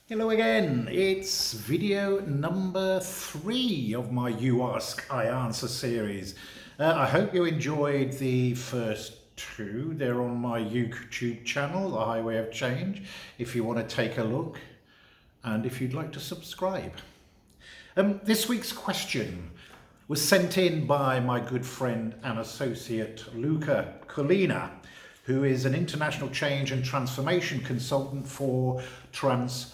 Hello again, it's video number 3 of my UAsk IAnswer series. I hope you enjoyed the first 2. They're on my YouTube channel, The Highway of Change, if you want to take a look and if you'd like to subscribe. This week's question was sent in by my good friend and associate Luca Collina, who is an international change and transformation consultant for Transforage.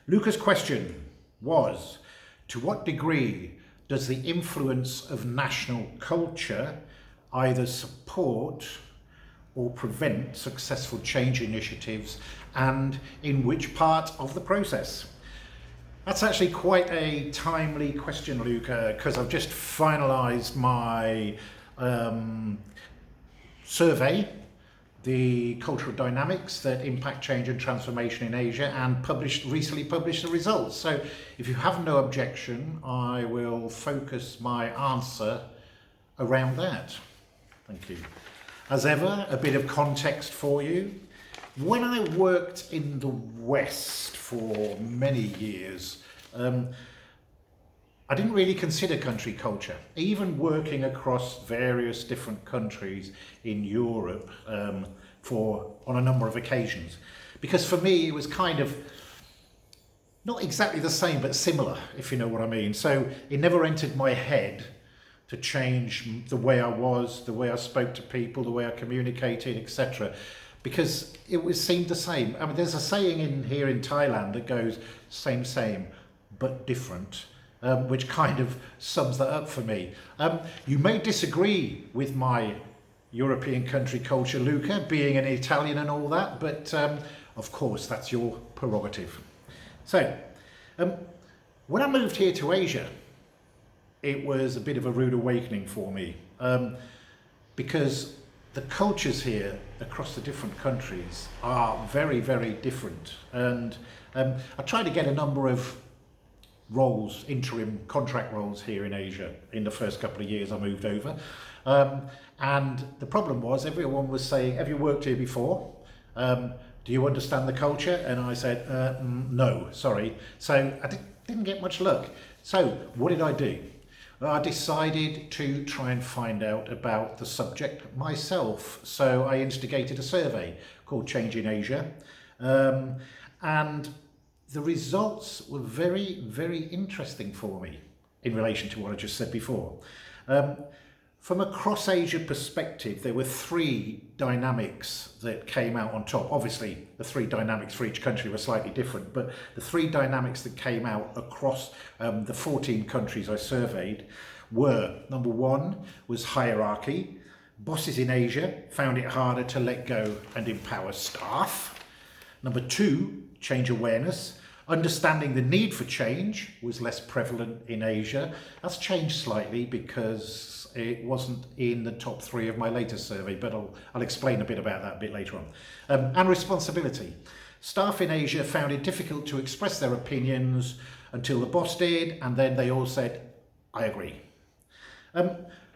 Luca's question was, to what degree does the influence of national culture either support or prevent successful change initiatives, and in which part of the process? That's actually quite a timely question, Luca, because I've just finalised my survey, the cultural dynamics that impact change and transformation in Asia, and recently published the results. So if you have no objection, I will focus my answer around that. Thank you. As ever, a bit of context for you. When I worked in the West for many years, I didn't really consider country culture, even working across various different countries in Europe on a number of occasions. Because for me, it was kind of not exactly the same, but similar, if you know what I mean. So it never entered my head to change the way I was, the way I spoke to people, the way I communicated, etc. Because it seemed the same. I mean, there's a saying here in Thailand that goes, same, but different. Which kind of sums that up for me. You may disagree with my European country culture, Luca, being an Italian and all that, but of course that's your prerogative. So, when I moved here to Asia, it was a bit of a rude awakening for me, because the cultures here across the different countries are very, very different. And I tried to get a number of roles, interim contract roles here in Asia in the first couple of years I moved over. And the problem was everyone was saying, have you worked here before? Do you understand the culture? And I said, no, sorry. So I didn't get much luck. So what did I do? Well, I decided to try and find out about the subject myself. So I instigated a survey called Change in Asia. And the results were very, very interesting for me in relation to what I just said before. From a cross-Asia perspective, there were 3 dynamics that came out on top. Obviously, the 3 dynamics for each country were slightly different, but the 3 dynamics that came out across the 14 countries I surveyed were, number 1 was hierarchy. Bosses in Asia found it harder to let go and empower staff. Number 2, change awareness. Understanding the need for change was less prevalent in Asia. That's changed slightly because it wasn't in the top 3 of my latest survey, but I'll explain a bit about that a bit later on. And responsibility. Staff in Asia found it difficult to express their opinions until the boss did, and then they all said, I agree.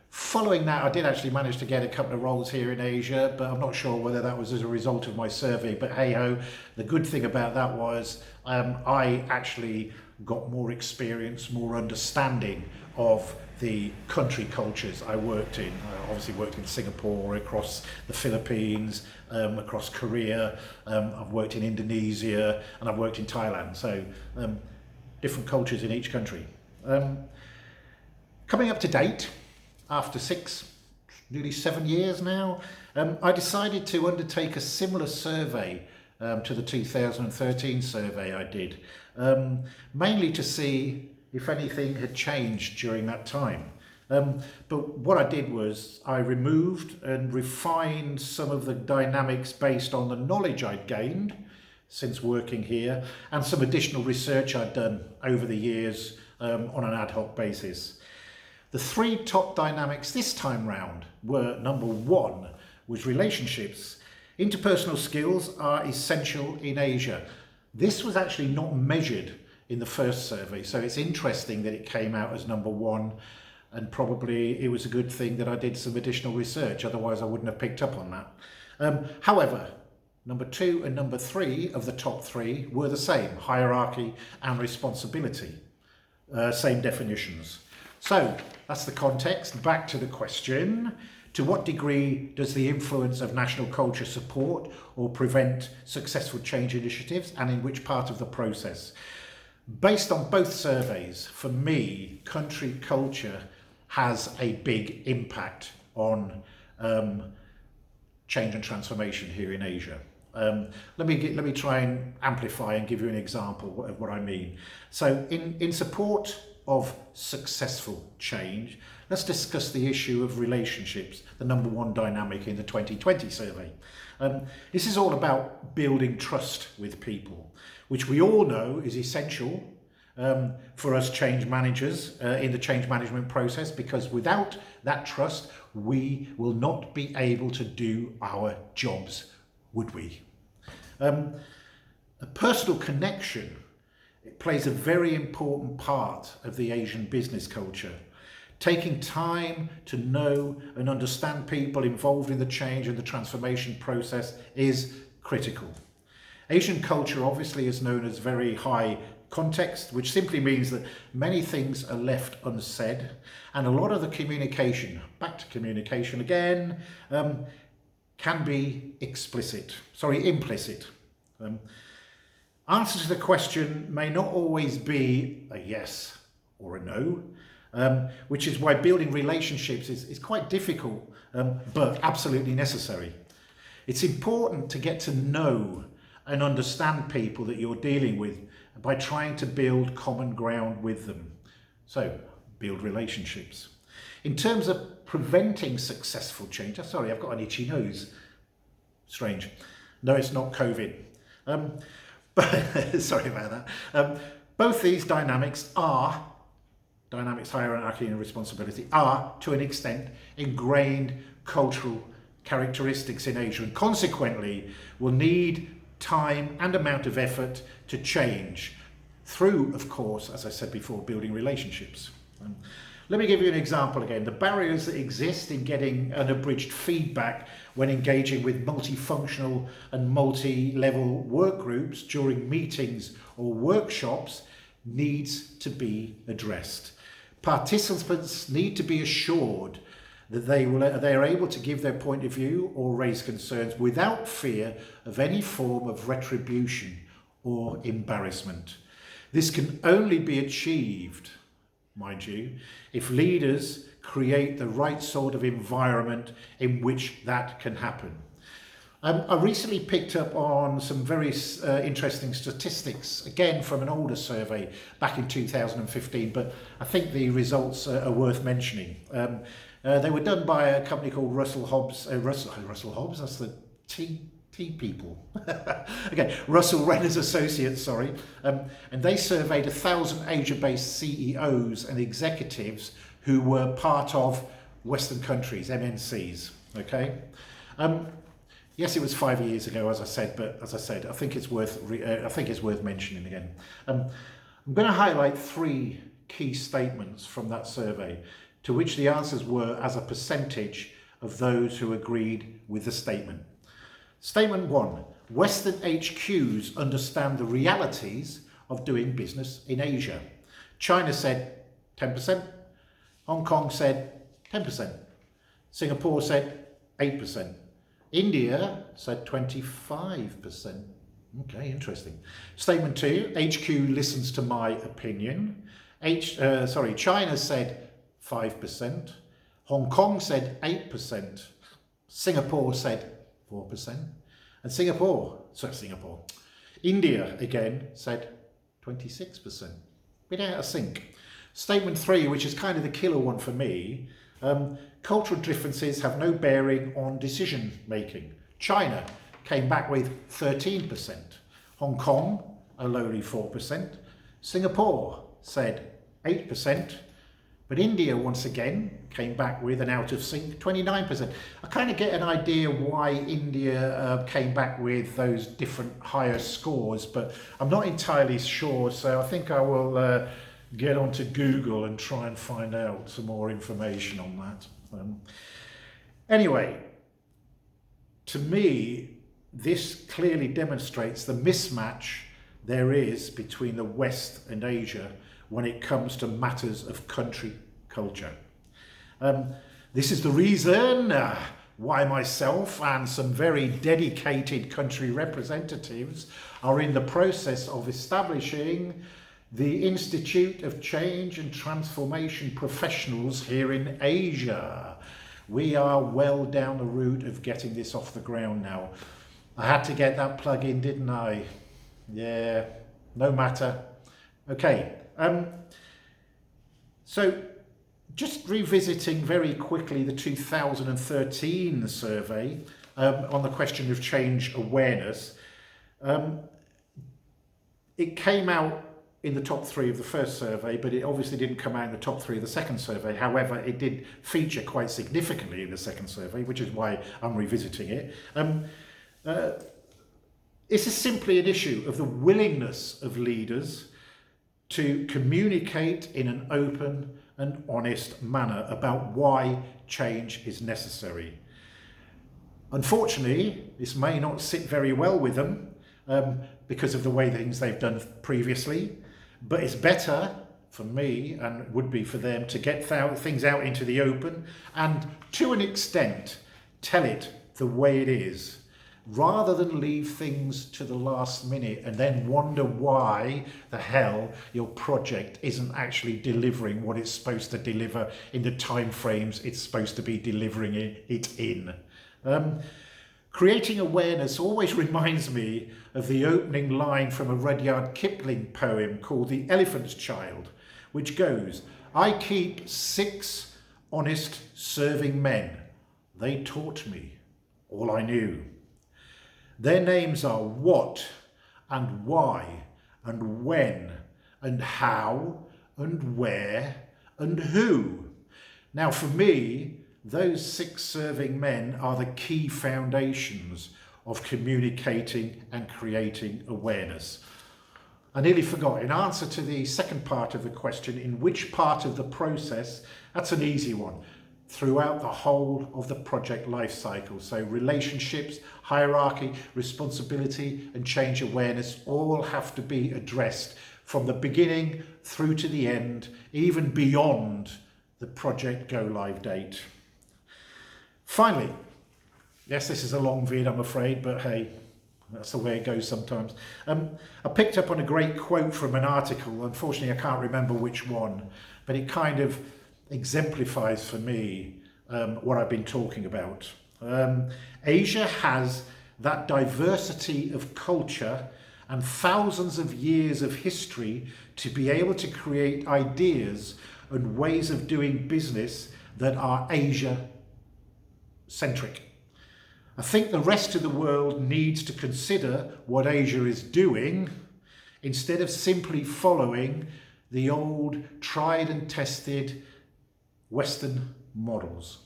Following that, I did actually manage to get a couple of roles here in Asia, but I'm not sure whether that was as a result of my survey. But hey-ho, the good thing about that was I actually got more experience, more understanding of the country cultures I worked in. I obviously worked in Singapore, across the Philippines, across Korea. I've worked in Indonesia, and I've worked in Thailand. So different cultures in each country. Coming up to date, after nearly 7 years now, I decided to undertake a similar survey to the 2013 survey I did, mainly to see if anything had changed during that time. But what I did was I removed and refined some of the dynamics based on the knowledge I'd gained since working here, and some additional research I'd done over the years on an ad hoc basis. The 3 top dynamics this time round were, number 1 was relationships. Interpersonal skills are essential in Asia. This was actually not measured in the first survey, so it's interesting that it came out as number 1, and probably it was a good thing that I did some additional research, otherwise I wouldn't have picked up on that. However, number 2 and number 3 of the top 3 were the same, hierarchy and responsibility. Same definitions. So that's the context. Back to the question. To what degree does the influence of national culture support or prevent successful change initiatives, and in which part of the process? Based on both surveys, for me, country culture has a big impact on change and transformation here in Asia. Let me try and amplify and give you an example of what I mean. So in support of successful change, let's discuss the issue of relationships, the number 1 dynamic in the 2020 survey. This is all about building trust with people, which we all know is essential for us change managers in the change management process, because without that trust, we will not be able to do our jobs, would we? A personal connection, it plays a very important part of the Asian business culture. Taking time to know and understand people involved in the change and the transformation process is critical. Asian culture obviously is known as very high context, which simply means that many things are left unsaid, and a lot of the communication, back to communication again, can be implicit. Answer to the question may not always be a yes or a no, which is why building relationships is quite difficult, but absolutely necessary. It's important to get to know and understand people that you're dealing with by trying to build common ground with them. So, build relationships. In terms of preventing successful change, sorry, I've got an itchy nose. Strange. No, it's not COVID. But sorry about that. Both these dynamics, hierarchy and responsibility, are to an extent ingrained cultural characteristics in Asia, and consequently will need time and amount of effort to change through, of course, as I said before, building relationships. Let me give you an example again. The barriers that exist in getting unabridged feedback when engaging with multifunctional and multi-level work groups during meetings or workshops needs to be addressed. Participants need to be assured that they are able to give their point of view or raise concerns without fear of any form of retribution or embarrassment. This can only be achieved, mind you, if leaders create the right sort of environment in which that can happen. I recently picked up on some very interesting statistics, again from an older survey back in 2015, but I think the results are worth mentioning. They were done by a company called Russell Hobbs, that's the tea people. Okay, Russell Renner's Associates, sorry. And they surveyed 1,000 Asia-based CEOs and executives who were part of Western countries, MNCs, okay? Yes, it was 5 years ago, as I said, but as I said, I think it's worth mentioning again. I'm going to highlight 3 key statements from that survey, to which the answers were as a percentage of those who agreed with the statement. Statement 1, Western HQs understand the realities of doing business in Asia. China said 10%, Hong Kong said 10%, Singapore said 8%, India said 25%. Okay, interesting. Statement 2, HQ listens to my opinion. China said 5%, Hong Kong said 8%, Singapore said 4%, and India again said 26%. Bit out of sync. Statement 3, which is kind of the killer one for me, cultural differences have no bearing on decision making. China came back with 13%, Hong Kong a lowly 4%, Singapore said 8%, but India once again came back with an out of sync 29%. I kind of get an idea why India came back with those different higher scores, but I'm not entirely sure, so I think I will get onto Google and try and find out some more information on that. Anyway, to me, this clearly demonstrates the mismatch there is between the West and Asia when it comes to matters of country culture. This is the reason why myself and some very dedicated country representatives are in the process of establishing the Institute of Change and Transformation Professionals here in Asia. We are well down the route of getting this off the ground now. I had to get that plug in, didn't I? Yeah, no matter. Okay, so just revisiting very quickly the 2013 survey on the question of change awareness. It came out in the top 3 of the first survey, but it obviously didn't come out in the top 3 of the second survey. However, it did feature quite significantly in the second survey, which is why I'm revisiting it. This is simply an issue of the willingness of leaders to communicate in an open and honest manner about why change is necessary. Unfortunately, this may not sit very well with them because of the way things they've done previously, but it's better for me, and would be for them, to get things out into the open and, to an extent, tell it the way it is, rather than leave things to the last minute and then wonder why the hell your project isn't actually delivering what it's supposed to deliver in the time frames it's supposed to be delivering it in. Creating awareness always reminds me of the opening line from a Rudyard Kipling poem called The Elephant's Child, which goes, "I keep 6 honest serving men. They taught me all I knew. Their names are what and why and when and how and where and who." Now for me, those 6 serving men are the key foundations of communicating and creating awareness. I nearly forgot, in answer to the second part of the question, in which part of the process, that's an easy one. Throughout the whole of the project life cycle. So relationships, hierarchy, responsibility and change awareness all have to be addressed from the beginning through to the end, even beyond the project go live date. Finally, yes, this is a long vid, I'm afraid, but hey, that's the way it goes sometimes. I picked up on a great quote from an article. Unfortunately, I can't remember which one, but it kind of exemplifies for me what I've been talking about. Asia has that diversity of culture and thousands of years of history to be able to create ideas and ways of doing business that are Asia-centric. I think the rest of the world needs to consider what Asia is doing instead of simply following the old tried and tested Western models.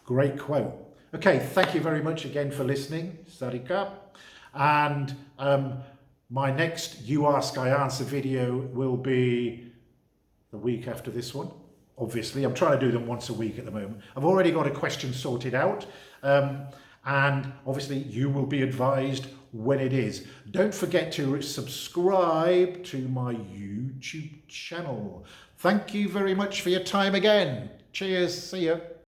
Great quote. Okay, thank you very much again for listening. Sarika. And my next UAsk IAnswer video will be the week after this one. Obviously, I'm trying to do them once a week at the moment. I've already got a question sorted out, and obviously you will be advised when it is. Don't forget to subscribe to my YouTube channel. Thank you very much for your time again. Cheers. See ya.